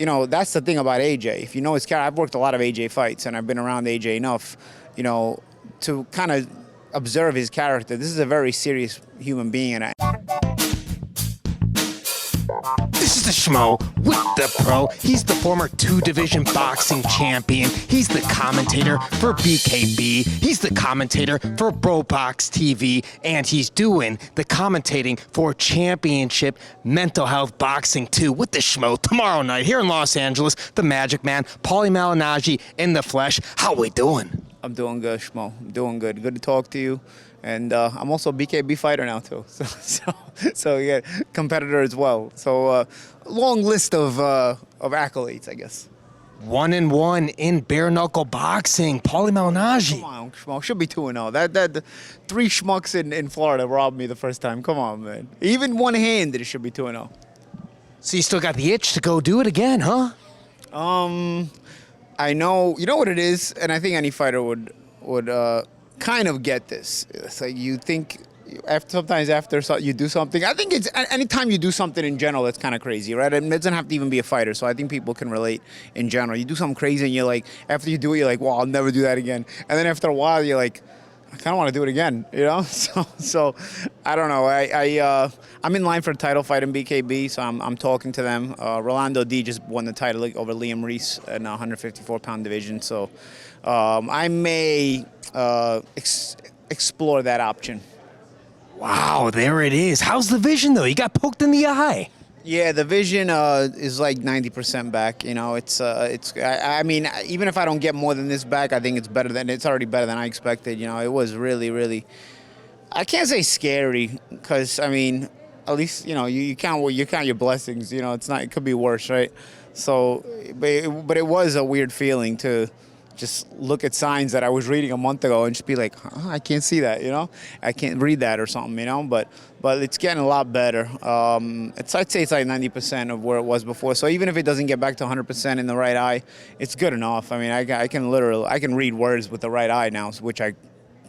you know, that's the thing about AJ. If you know his character, I've worked a lot of AJ fights, and I've been around AJ enough, you know, to kind of observe his character. This is a very serious human being, and This is the Schmo with the pro. He's the former 2-division boxing champion. He's the commentator for BKB. He's the commentator for BroBox TV. And he's doing the commentating for Championship Mental Health Boxing 2 with the Schmo tomorrow night here in Los Angeles. The Magic Man, Paulie Malignaggi in the flesh. How we doing? I'm doing good, Schmo. I'm doing good. Good to talk to you. And I'm also a BKB fighter now, too. So yeah, competitor as well. So long list of accolades, I guess. 1-1 in bare knuckle boxing. Paulie Malignaggi. Come on, Schmo. Should be 2-0. That 3 schmucks in Florida robbed me the first time. Come on, man. Even one-handed, it should be 2-0. So you still got the itch to go do it again, huh? I know. You know what it is, and I think any fighter would kind of get this. It's like you think sometimes after you do something. I think it's anytime you do something in general that's kind of crazy, right? It doesn't have to even be a fighter. So I think people can relate in general. You do something crazy and you're like, after you do it, you're like, well, I'll never do that again. And then after a while, you're like, I kind of want to do it again, you know? So I don't know. I'm in line for a title fight in BKB, so I'm talking to them. Rolando D just won the title over Liam Reese in the 154-pound division. So I may explore that option. Wow, there it is. How's the vision, though? You got poked in the eye. Yeah, the vision is like 90% back. You know, I mean, even if I don't get more than this back, I think it's already better than I expected. You know, it was really, really, I can't say scary because, I mean, at least, you know, you count your blessings. You know, it could be worse, right? So, but it was a weird feeling to just look at signs that I was reading a month ago and just be like, I can't see that, you know? I can't read that or something, you know? But it's getting a lot better. I'd say it's like 90% of where it was before. So even if it doesn't get back to 100% in the right eye, it's good enough. I mean, I can read words with the right eye now, which I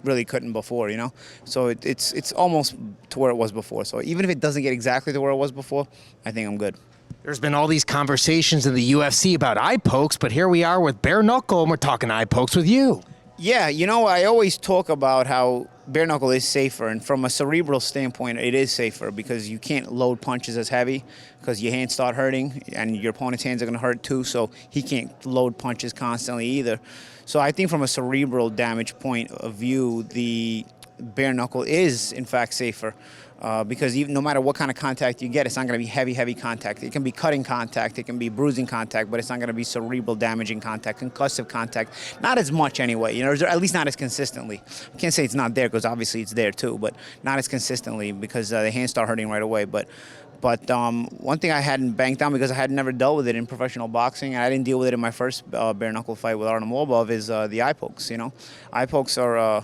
really couldn't before, you know? So it's almost to where it was before. So even if it doesn't get exactly to where it was before, I think I'm good. There's been all these conversations in the UFC about eye pokes, but here we are with bare knuckle, and we're talking eye pokes with you. Yeah, you know, I always talk about how bare knuckle is safer, and from a cerebral standpoint, it is safer because you can't load punches as heavy because your hands start hurting, and your opponent's hands are going to hurt too, so he can't load punches constantly either. So I think from a cerebral damage point of view, the bare knuckle is, in fact, safer. Because even no matter what kind of contact you get, it's not going to be heavy contact. It can be cutting contact, it can be bruising contact, but it's not going to be cerebral damaging contact, concussive contact. Not as much anyway, you know, or at least not as consistently. I can't say it's not there because obviously it's there too, but not as consistently because the hands start hurting right away. But one thing I hadn't banked down because I had never dealt with it in professional boxing, and I didn't deal with it in my first bare knuckle fight with Artem Lobov, is the eye pokes. You know, eye pokes are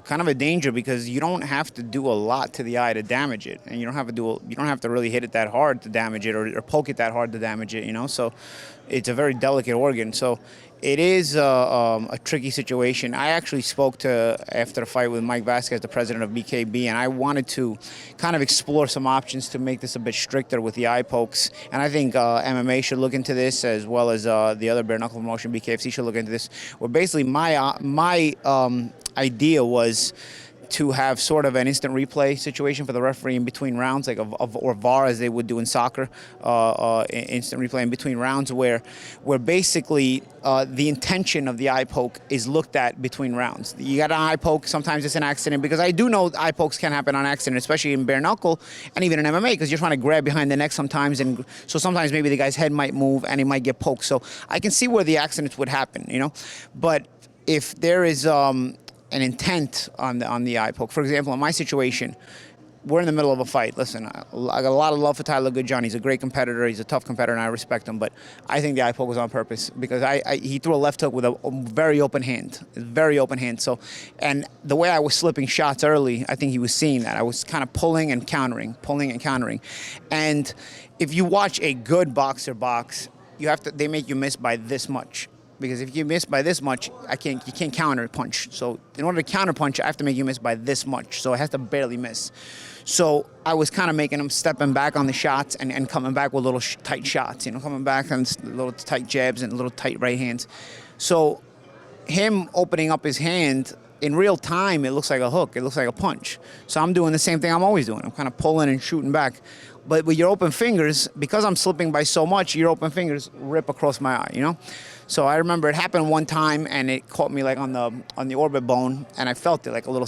kind of a danger because you don't have to do a lot to the eye to damage it, and you don't have to really hit it that hard to damage it or poke it that hard to damage it. You know, so it's a very delicate organ. So it is a tricky situation. I actually spoke after the fight with Mike Vasquez, the president of BKB, and I wanted to kind of explore some options to make this a bit stricter with the eye pokes. And I think MMA should look into this as well as the other bare knuckle promotion, BKFC, should look into this. Where basically my idea was to have sort of an instant replay situation for the referee in between rounds, like or VAR as they would do in soccer, instant replay in between rounds, where basically the intention of the eye poke is looked at between rounds. You got an eye poke, sometimes it's an accident, because I do know eye pokes can happen on accident, especially in bare knuckle and even in MMA, because you're trying to grab behind the neck sometimes, and so sometimes maybe the guy's head might move and he might get poked. So I can see where the accidents would happen, you know, but if there is an intent on the eye poke. For example, in my situation, we're in the middle of a fight. Listen, I got a lot of love for Tyler Goodjohn. He's a great competitor. He's a tough competitor, and I respect him. But I think the eye poke was on purpose because he threw a left hook with a very open hand, So, and the way I was slipping shots early, I think he was seeing that. I was kind of pulling and countering. And if you watch a good boxer box, they make you miss by this much. because if you miss by this much, you can't counter punch. So in order to counter punch, I have to make you miss by this much. So it has to barely miss. So I was kind of making him stepping back on the shots and coming back with little tight shots, coming back on little tight jabs and little tight right hands. So him opening up his hand, in real time, it looks like a hook. It looks like a punch. So I'm doing the same thing I'm always doing. I'm kind of pulling and shooting back. But with your open fingers, because I'm slipping by so much, your open fingers rip across my eye, So I remember it happened one time, and it caught me like on the orbit bone, and I felt it like a little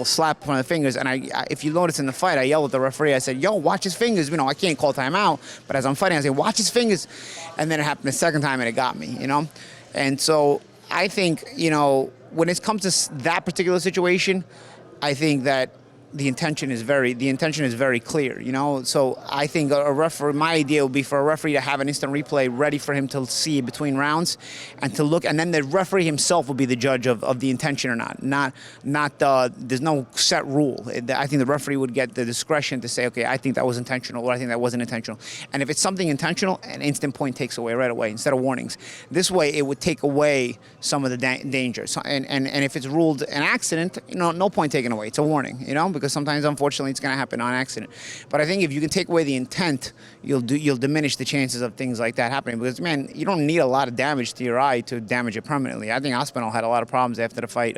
slap from the fingers. And if you notice in the fight, I yelled at the referee. I said, "Yo, watch his fingers." I can't call timeout, but as I'm fighting, I say, "Watch his fingers." And then it happened the second time, and it got me, And so I think, when it comes to that particular situation, I think that the intention is very clear, So I think a referee, my idea would be for a referee to have an instant replay ready for him to see between rounds, and to look, and then the referee himself will be the judge of the intention or not. There's no set rule. I think the referee would get the discretion to say, okay, I think that was intentional, or I think that wasn't intentional. And if it's something intentional, an instant point takes away right away instead of warnings. This way, it would take away some of the danger. So, and if it's ruled an accident, no point taken away. It's a warning, because sometimes, unfortunately, it's going to happen on accident. But I think if you can take away the intent, you'll diminish the chances of things like that happening. Because, man, you don't need a lot of damage to your eye to damage it permanently. I think Aspinall had a lot of problems after the fight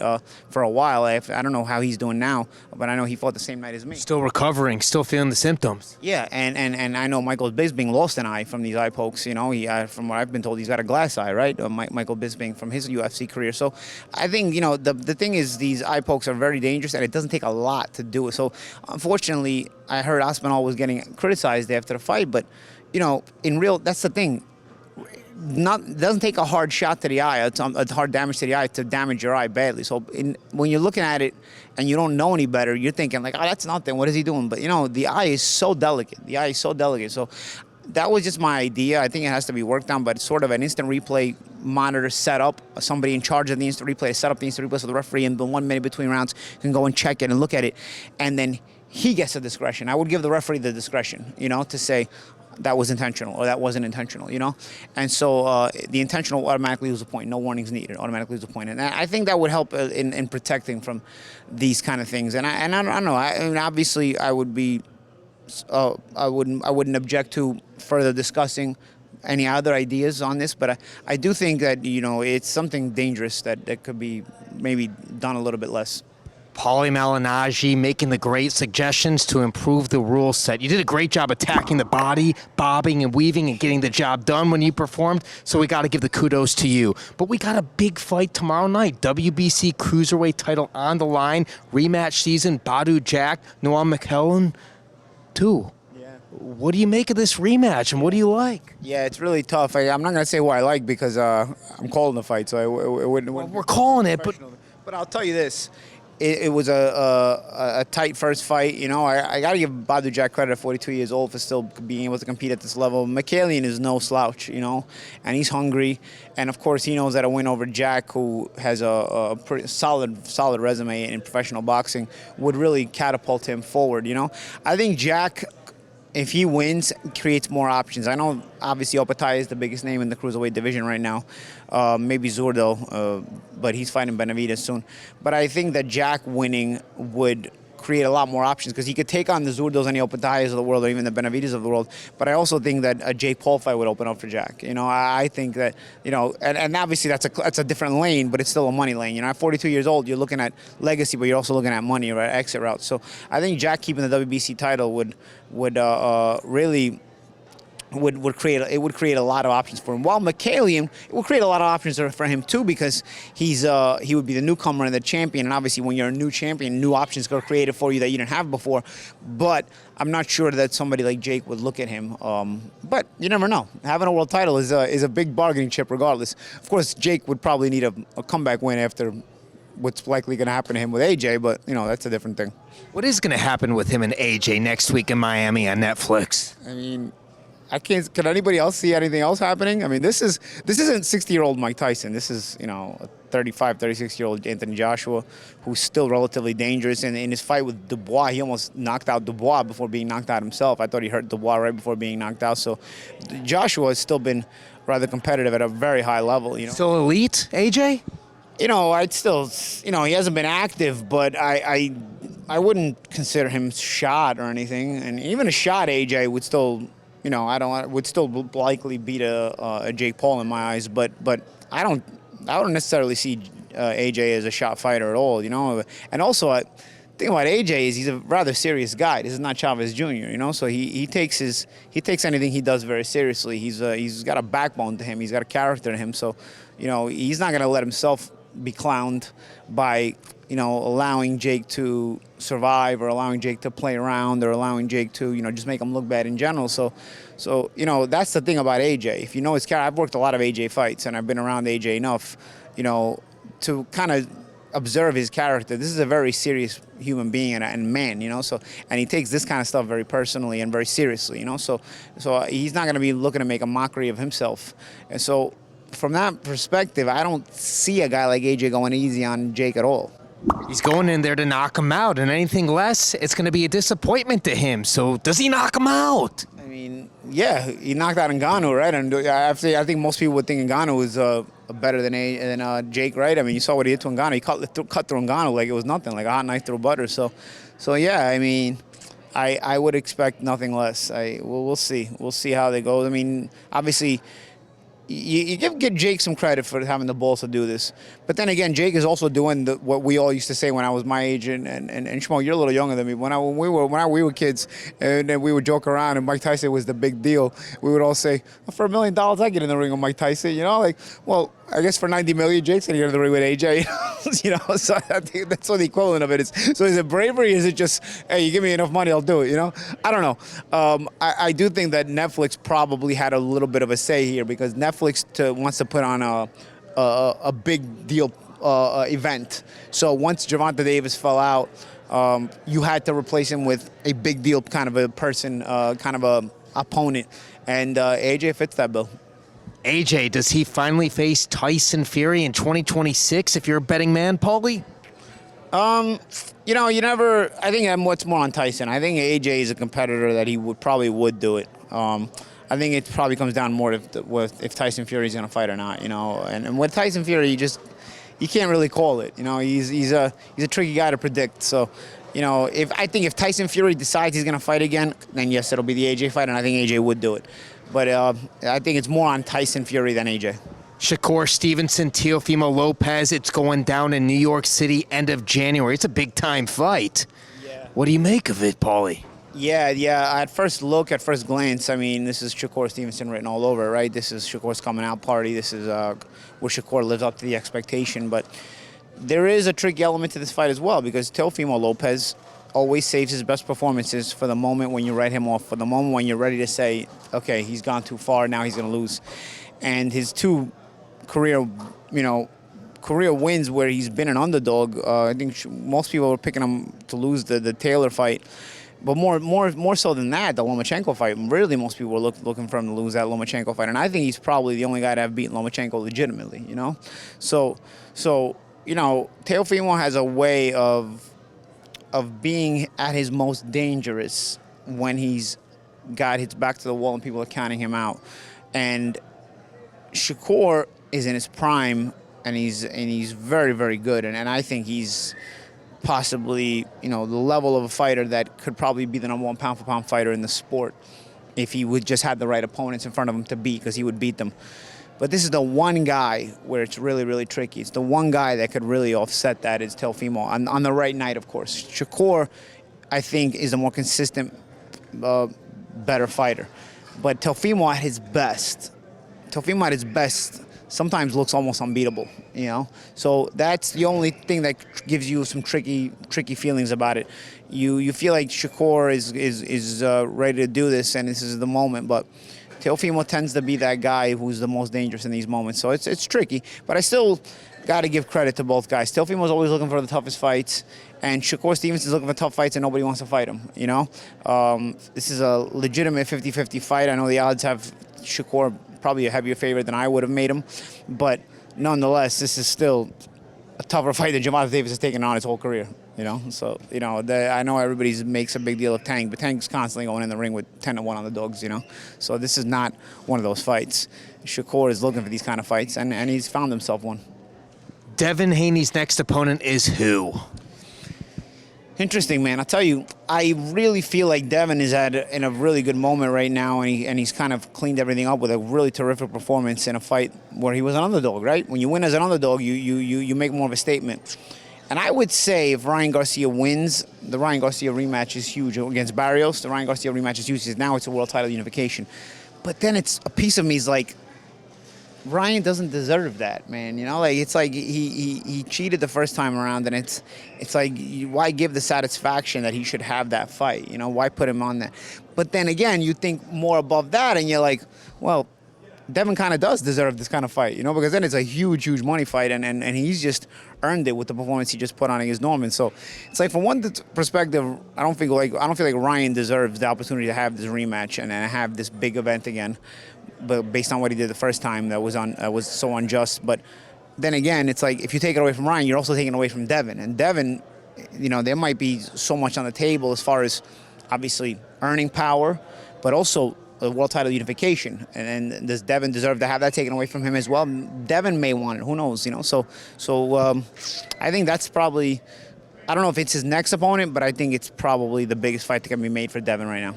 for a while. I don't know how he's doing now, but I know he fought the same night as me. Still recovering, still feeling the symptoms. Yeah, and I know Michael Bisping lost an eye from these eye pokes. From what I've been told, he's got a glass eye, right? Michael Bisping from his UFC career. So I think, the thing is, these eye pokes are very dangerous, and it doesn't take a lot to do it. So unfortunately, I heard Aspinall was getting criticized after the fight, but that's the thing. It doesn't take a hard shot to the eye, a hard damage to the eye to damage your eye badly. So when you're looking at it and you don't know any better, you're thinking like, oh, that's nothing. What is he doing? But the eye is so delicate. So that was just my idea. I think it has to be worked on, but it's sort of an instant replay monitor set up, somebody in charge of the instant replay to set up the instant replay so the referee in the 1 minute between rounds can go and check it and look at it, and then he gets the discretion. I would give the referee the discretion, to say that was intentional or that wasn't intentional, And so the intentional will automatically lose a point. No warnings needed. Automatically lose a point. And I think that would help in protecting from these kind of things. And I don't know. I mean, obviously, I wouldn't object to further discussing any other ideas on this, but I do think that it's something dangerous that could be maybe done a little bit less. Paulie Malignaggi making the great suggestions to improve the rule set. You did a great job attacking the body, bobbing and weaving and getting the job done when you performed, so we got to give the kudos to you. But we got a big fight tomorrow night. WBC Cruiserweight title on the line. Rematch season, Badou Jack, Noel Mikaelian 2. What do you make of this rematch, and what do you like? Yeah, it's really tough. I'm not going to say what I like because I'm calling the fight, so it wouldn't. Well, we're calling it, but I'll tell you this. It was a tight first fight. I got to give Badou Jack credit at 42 years old for still being able to compete at this level. Mikaelian is no slouch, and he's hungry. And, of course, he knows that a win over Jack, who has a pretty solid resume in professional boxing, would really catapult him forward, I think Jack, if he wins, creates more options. I know, obviously, Opatai is the biggest name in the cruiserweight division right now. Maybe Zurdo, but he's fighting Benavidez soon. But I think that Jack winning would create a lot more options because he could take on the Zurdos and the Opatai's of the world, or even the Benavidez of the world. But I also think that a Jake Paul fight would open up for Jack. I think that, and obviously that's a different lane, but it's still a money lane. At 42 years old, you're looking at legacy, but you're also looking at money, right? Exit route. So I think Jack keeping the WBC title would really would create a lot of options for him. While Mikaelian, it would create a lot of options for him too, because he would be the newcomer and the champion, and obviously when you're a new champion, new options are created for you that you didn't have before. But I'm not sure that somebody like Jake would look at him. But you never know. Having a world title is a big bargaining chip regardless. Of course, Jake would probably need a comeback win after what's likely going to happen to him with AJ, but that's a different thing. What is going to happen with him and AJ next week in Miami on Netflix? I mean, can anybody else see anything else happening? I mean, this isn't 60-year-old Mike Tyson. This is, a 35, 36-year-old Anthony Joshua, who's still relatively dangerous. And in his fight with Dubois, he almost knocked out Dubois before being knocked out himself. I thought he hurt Dubois right before being knocked out. So Joshua has still been rather competitive at a very high level. Still elite, AJ? I'd still, he hasn't been active, but I wouldn't consider him shot or anything. And even a shot AJ would still, would still likely beat a Jake Paul in my eyes. But I don't necessarily see AJ as a shot fighter at all. And also, the thing about AJ is he's a rather serious guy. This is not Chavez Jr. So he takes anything he does very seriously. He's got a backbone to him. He's got a character to him. So, he's not going to let himself be clowned by allowing Jake to survive or allowing Jake to play around or allowing Jake to just make him look bad in general. So that's the thing about AJ. If you know his character, I've worked a lot of AJ fights and I've been around AJ enough to kind of observe his character. This is a very serious human being and man, and he takes this kind of stuff very personally and very seriously, so he's not going to be looking to make a mockery of himself. And so from that perspective, I don't see a guy like AJ going easy on Jake at all. He's going in there to knock him out, and anything less, it's going to be a disappointment to him. So does he knock him out? I mean, yeah, he knocked out Ngannou, right? And I think most people would think Ngannou is better than Jake, right? I mean, you saw what he did to Ngannou. He cut through Ngannou like it was nothing, like a hot knife through butter. So yeah, I mean, I would expect nothing less. We'll see. We'll see how they go. I mean, obviously, you give Jake some credit for having the balls to do this. But then again, Jake is also doing what we all used to say when I was my age. And Schmo, you're a little younger than me. When we were kids and we would joke around and Mike Tyson was the big deal, we would all say, for $1 million, I get in the ring with Mike Tyson. Well, I guess for $90 million, Jake's going to get in the ring with AJ. So I think that's what the equivalent of it is. So is it bravery? Is it just, hey, you give me enough money, I'll do it, I don't know. I do think that Netflix probably had a little bit of a say here because Netflix wants to put on a big deal event. So once Gervonta Davis fell out, you had to replace him with a big deal kind of a person, kind of a opponent. And AJ fits that bill. AJ, does he finally face Tyson Fury in 2026 if you're a betting man, Paulie? You never. I think what's more on Tyson. I think AJ is a competitor that he probably would do it. I think it probably comes down more if Tyson Fury is going to fight or not. And with Tyson Fury, you can't really call it. He's a tricky guy to predict. So, if Tyson Fury decides he's going to fight again, then yes, it'll be the AJ fight, and I think AJ would do it. But I think it's more on Tyson Fury than AJ. Shakur, Stevenson, Teofimo, Lepoz. It's going down in New York City end of January. It's a big-time fight. Yeah. What do you make of it, Paulie? Yeah. At first glance, I mean, this is Shakur Stevenson written all over, right? This is Shakur's coming out party. This is where Shakur lives up to the expectation. But there is a tricky element to this fight as well because Teofimo Lopez always saves his best performances for the moment when you write him off, for the moment when you're ready to say, okay, he's gone too far, now he's going to lose. And his two career wins where he's been an underdog, I think most people were picking him to lose the Taylor fight. But more so than that, the Lomachenko fight, really most people were looking for him to lose that Lomachenko fight. And I think he's probably the only guy to have beaten Lomachenko legitimately, So Teofimo has a way of being at his most dangerous when he's got his back to the wall and people are counting him out. And Shakur is in his prime, and he's very, very good. And I think he's possibly, the level of a fighter that could probably be the number one pound-for-pound fighter in the sport if he would just have the right opponents in front of him to beat, because he would beat them. But this is the one guy where it's really, really tricky. It's the one guy that could really offset that is Teofimo, on the right night, of course. Shakur, I think, is a more consistent, better fighter. But Teofimo at his best sometimes looks almost unbeatable, So that's the only thing that gives you some tricky feelings about it. You feel like Shakur is ready to do this, and this is the moment, but Teofimo tends to be that guy who's the most dangerous in these moments. So it's tricky, but I still got to give credit to both guys. Teofimo's always looking for the toughest fights, and Shakur Stevenson's looking for tough fights, and nobody wants to fight him, This is a legitimate 50-50 fight. I know the odds have Shakur probably a heavier favorite than I would have made him, but nonetheless, this is still a tougher fight than Gervonta Davis has taken on his whole career. So I know everybody makes a big deal of Tank, but Tank's constantly going in the ring with 10-1 on the dogs. So this is not one of those fights. Shakur is looking for these kind of fights, and he's found himself one. Devin Haney's next opponent is who? Interesting, man. I'll tell you, I really feel like Devin is in a really good moment right now, and he's kind of cleaned everything up with a really terrific performance in a fight where he was an underdog, right? When you win as an underdog, you make more of a statement. And I would say if Ryan Garcia wins, the Ryan Garcia rematch is huge against Barrios. The Ryan Garcia rematch is huge because now it's a world title unification. But then it's a piece of me is like, Ryan doesn't deserve that, man. It's like he cheated the first time around, and it's like, why give the satisfaction that he should have that fight? Why put him on that? But then again, you think more above that, and you're like, well, Devin kind of does deserve this kind of fight, because then it's a huge, huge money fight, and he's just earned it with the performance he just put on against Norman. So it's like, from one perspective, I don't feel like Ryan deserves the opportunity to have this rematch and have this big event again. But based on what he did the first time, that was so unjust. But then again, it's like, if you take it away from Ryan, you're also taking it away from Devin. And Devin, there might be so much on the table as far as obviously earning power, but also a world title unification. And does Devin deserve to have that taken away from him as well? Devin may want it. Who knows? So I think that's probably, I don't know if it's his next opponent, but I think it's probably the biggest fight that can be made for Devin right now.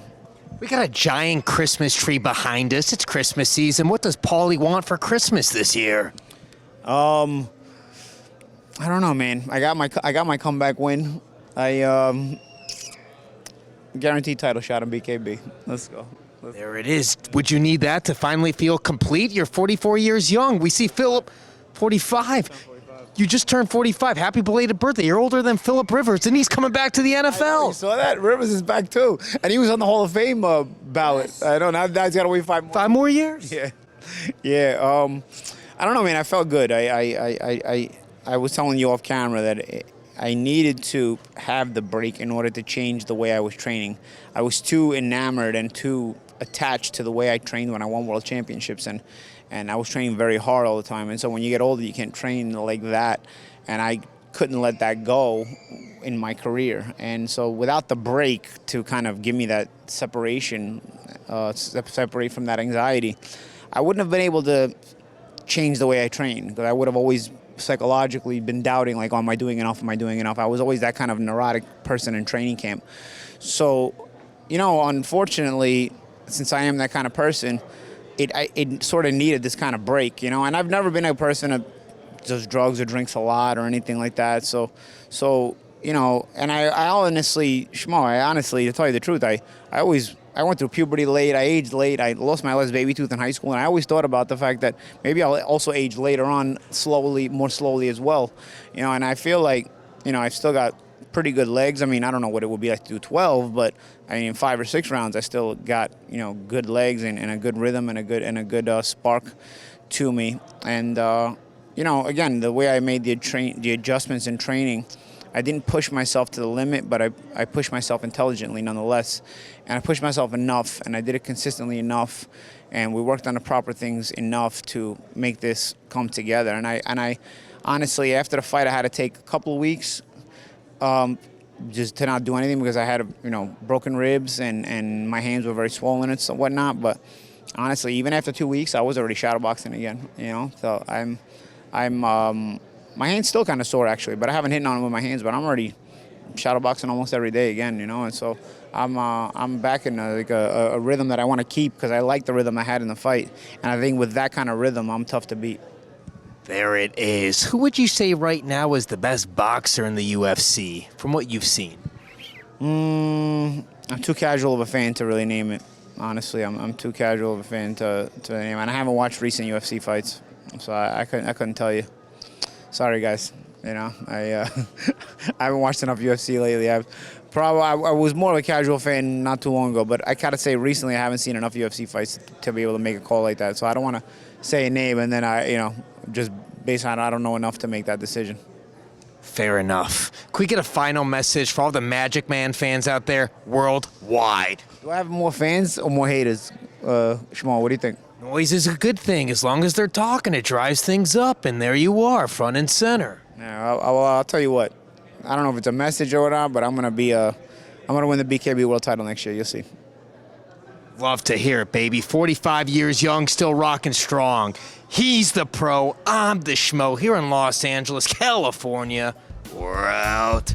We got a giant Christmas tree behind us. It's Christmas season. What does Paulie want for Christmas this year? I don't know, man. I got my comeback win. I guaranteed title shot on BKB. Let's go. There it is. Would you need that to finally feel complete? You're 44 years young. We see Philip, 45. You just turned 45. Happy belated birthday. You're older than Philip Rivers, and he's coming back to the NFL. You saw that? Rivers is back, too. And he was on the Hall of Fame ballot. Yes. I don't know. Now he's got to wait 5 more. 5 more years? Yeah. Yeah. I don't know, man. I felt good. I was telling you off camera that I needed to have the break in order to change the way I was training. I was too enamored and too attached to the way I trained when I won world championships, and I was training very hard all the time. And so when you get older, you can't train like that. And I couldn't let that go in my career. And so without the break to kind of give me that separation, separate from that anxiety, I wouldn't have been able to change the way I train, because I would have always psychologically been doubting, like, oh, am I doing enough? Am I doing enough? I was always that kind of neurotic person in training camp. So, unfortunately, since I am that kind of person, it sort of needed this kind of break, and I've never been a person that does drugs or drinks a lot or anything like that. So and I honestly, Schmo, to tell you the truth, I went through puberty late, I aged late, I lost my last baby tooth in high school, and I always thought about the fact that maybe I'll also age later on more slowly as well, and I feel like, I've still got pretty good legs. I mean, I don't know what it would be like to do 12, but I mean, in 5 or 6 rounds, I still got, good legs and a good rhythm and a good spark to me. And, again, the way I made the adjustments in training, I didn't push myself to the limit, but I pushed myself intelligently nonetheless. And I pushed myself enough, and I did it consistently enough, and we worked on the proper things enough to make this come together. And I honestly, after the fight, I had to take a couple of weeks just to not do anything, because I had broken ribs and my hands were very swollen and so whatnot. But honestly, even after 2 weeks, I was already shadowboxing again. So my hand's still kind of sore actually, but I haven't hit on it with my hands. But I'm already shadowboxing almost every day again. And so I'm back in a rhythm that I want to keep, because I like the rhythm I had in the fight, and I think with that kind of rhythm, I'm tough to beat. There it is. Who would you say right now is the best boxer in the UFC, from what you've seen? I'm too casual of a fan to really name it. Honestly, I'm too casual of a fan to name it. And I haven't watched recent UFC fights, so I couldn't tell you. Sorry, guys. I haven't watched enough UFC lately. I was more of a casual fan not too long ago, but I gotta say recently I haven't seen enough UFC fights to be able to make a call like that. So I don't want to say a name and then just based on I don't know enough to make that decision. Fair enough. Can we get a final message for all the Magic Man fans out there worldwide? Do I have more fans or more haters? Schmo, what do you think? Noise is a good thing. As long as they're talking, it drives things up, and there you are, front and center. Yeah, I'll tell you what. I don't know if it's a message or not, but I'm gonna win the BKB world title next year. You'll see. Love to hear it, baby. 45 years young, still rocking strong. He's the pro. I'm the schmo here in Los Angeles, California. We're out.